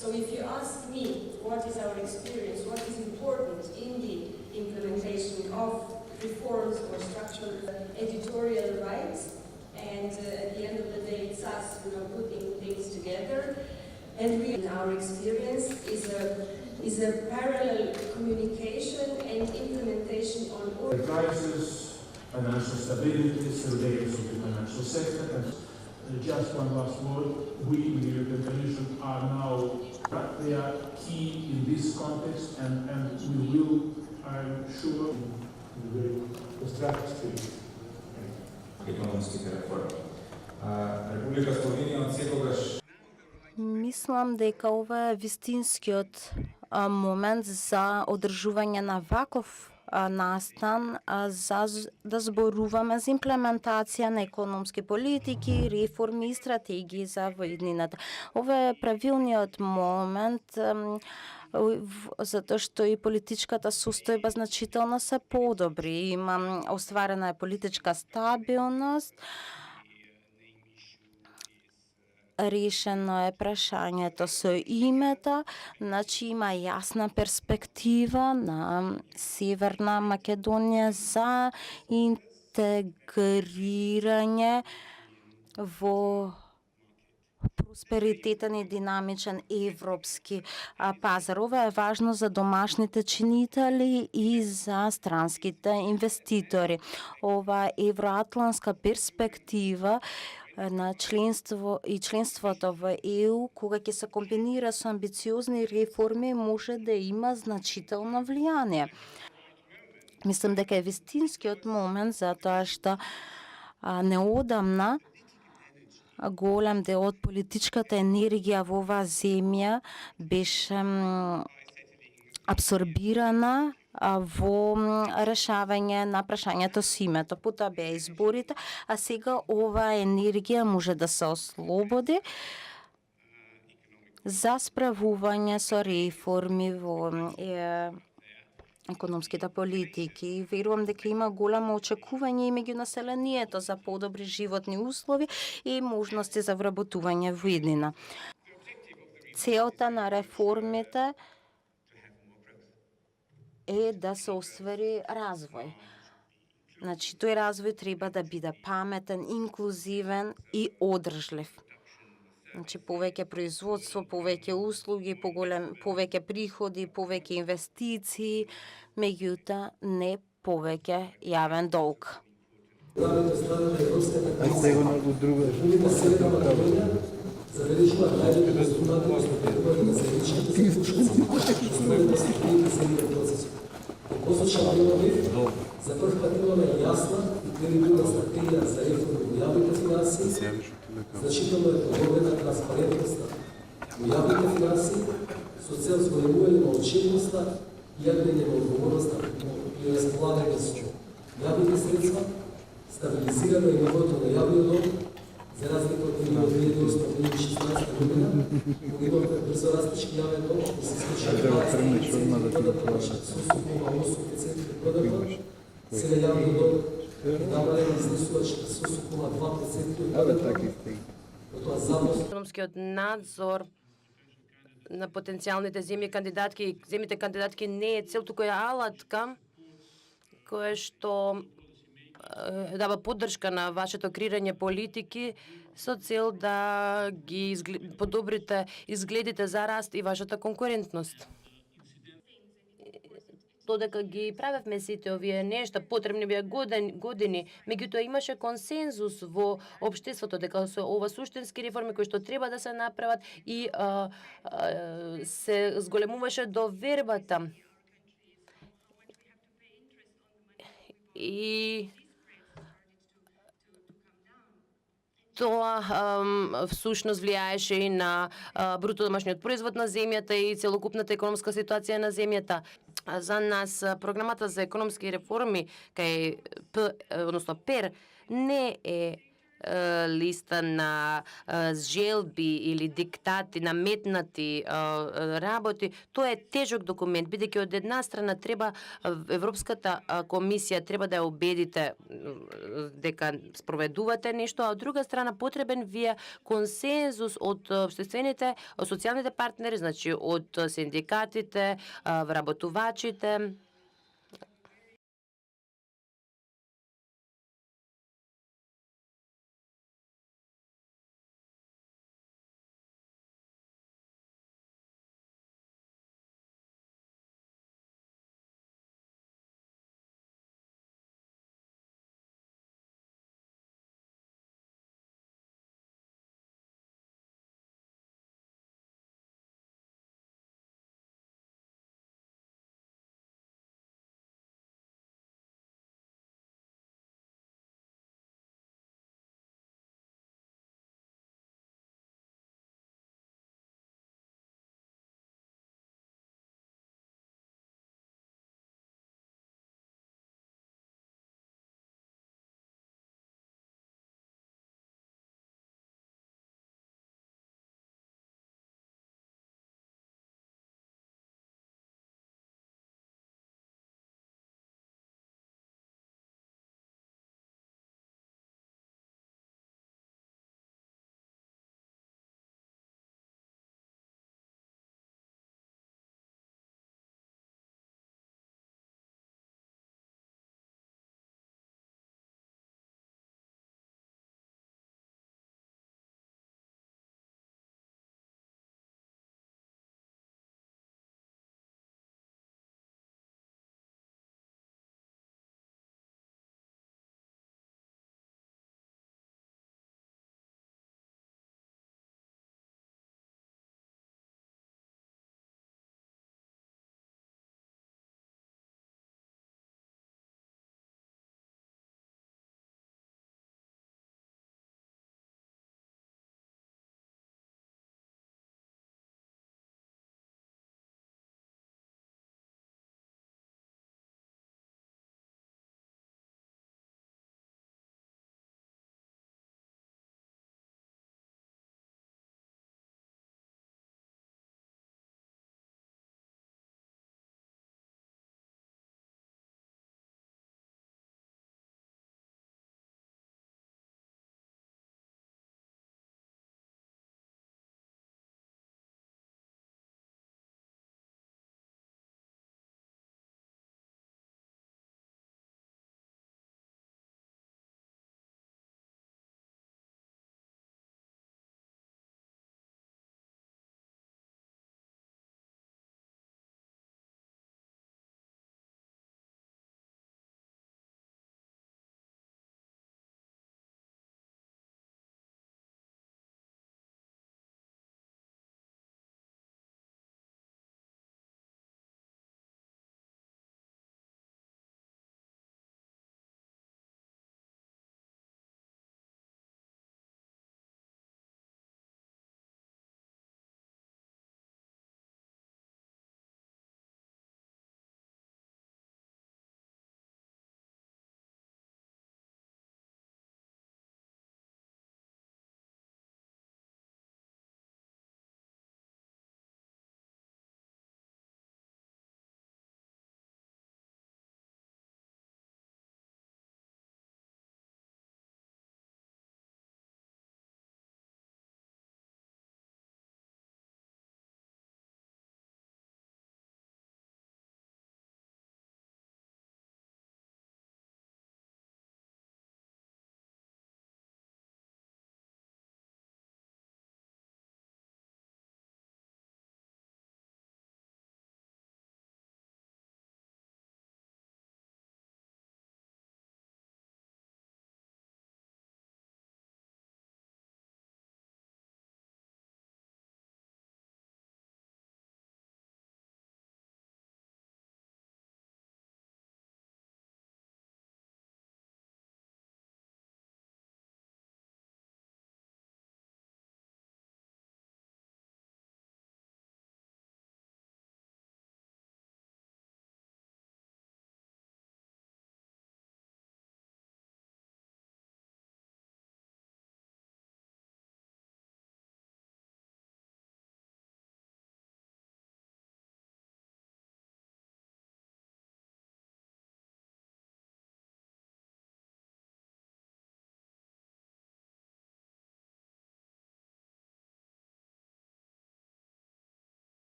So if you ask me what is our experience, what is important in the implementation of reforms or structural editorial rights, and at the end of the day it's us, putting things together, and we, in our experience, is a parallel communication and implementation on all crisis, financial stability, surveillance of the financial sector, and just one last word, we in the European Commission are now, they are key in this context, and we will, I'm sure, in a very constructive spirit. Економските реформи. Република Словенија од секогаш Мислам дека ова е вистинскиот момент за одржување на ваков настан за да зборуваме за имплементација на економски политики, реформи и стратегии за иднината. Ова е правилниот момент затоа што и политичката состојба значително се подобри. Има остварена е политичка стабилност, решено е прашањето со името, значи има јасна перспектива на Северна Македонија за интегрирање во просперитетен и динамичен европски пазар. Ова е важно за домашните чинители и за странските инвеститори. Ова евроатлантска перспектива на членството во ЕУ, кога ќе се комбинира со амбициозни реформи, може да има значително влијание. Мислам дека е вистинскиот момент затоа што неодамна голем дел од политичката енергија во оваа земја беше абсорбирана во решавање на прашањето со името. Потоа беа изборите, а сега оваа енергија може да се ослободи за справување со реформи во економските политики. Верувам дека има голямо очекување и меѓу населението за подобри животни услови и можности за вработување во иднина. Целта на реформите е да се оствари развој. Значи, тој развој треба да биде паметен, инклузивен и одржлив. Значи, повеќе производство, повеќе услуги, повеќе приходи, повеќе инвестиции, меѓутоа не повеќе јавен долг. За прв пат имаме јасна и кредибилна стратегија за реформи во јавните финансии. Значително е подобрена транспарентноста во јавните финансии со цел зголемување на отчетноста и јадење на одговорноста и располагање со јавните средства, стабилизирано е нивото на јавниот долг, за разлика од 2008-2016 година, кога имаме брзо растечки јавен долг, и се случи 20% продавно, сега јавниот долг намален изнесува 6,2%. Економскиот надзор на потенцијалните земји кандидатки не е цел, туку е алатка која што дава поддршка на вашето креирање политики со цел да ги подобрите изгледите за раст и вашата конкурентност. Додека ги правевме сите овие нешта, потребни беа години, меѓутоа имаше консензус во општеството дека со ова суштински реформи кои што треба да се направат и се зголемуваше довербата. И тоа всушност влијаеше и на бруто домашниот производ на земјата и целокупната економска ситуација на земјата. За нас програмата за економски реформи кај односно ПЕР не е листа на желби или диктати, наметнати работи, тоа е тежок документ, бидејќи од една страна треба Европската комисија треба да ја убедите дека спроведувате нешто, а од друга страна потребен ви е консензус од обществените, од социјалните партнери, значи од синдикатите, вработувачите,